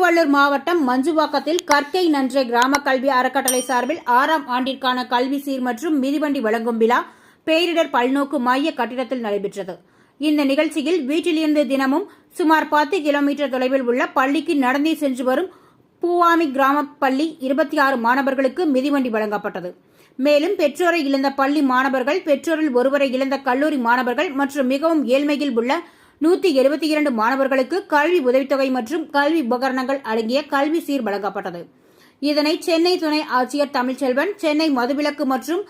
திருவள்ளூர் மாவட்டம் மஞ்சுவாக்கத்தில் கற்கை நன்றே கிராம கல்வி அறக்கட்டளை சார்பில் 6ஆம் ஆண்டிற்கான கல்வி சீர் மற்றும் மிதிவண்டி வழங்கும் விழா பேரிடர் பல்நோக்கு மைய கட்டிடத்தில் நடைபெற்றது. இந்த நிகழ்ச்சியில் வீட்டிலிருந்து தினமும் சுமார் 10 கிலோமீட்டர் தொலைவில் உள்ள பள்ளிக்கு நடந்தே சென்று வரும் பூவாமி கிராம பள்ளி 26 மாணவர்களுக்கு மிதிவண்டி வழங்கப்பட்டது. மேலும் பெற்றோரை இழந்த பள்ளி மாணவர்கள், பெற்றோரில் ஒருவரை இழந்த கல்லூரி மாணவர்கள் மற்றும் மிகவும் ஏழ்மையில் உள்ள 172 மாணவர்களுக்கு கல்வி உதவித்தொகை மற்றும் கல்வி உபகரணங்கள் அடங்கிய கல்வி சீர் வழங்கப்பட்டது. இதனை சென்னை துணை ஆட்சியர் தமிழ்ச்செல்வன், சென்னை மதுவிலக்கு மற்றும்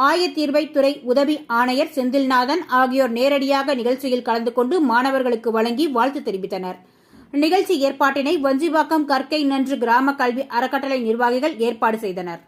ஆயத்தீர்வைத்துறை உதவி ஆணையர் செந்தில்நாதன் ஆகியோர் நேரடியாக நிகழ்ச்சியில் கலந்து கொண்டு மாணவர்களுக்கு வழங்கி வாழ்த்து தெரிவித்தனர். நிகழ்ச்சி ஏற்பாட்டினை வஞ்சிவாக்கம் கற்கை நன்று கிராம கல்வி அறக்கட்டளை நிர்வாகிகள் ஏற்பாடு செய்தனர்.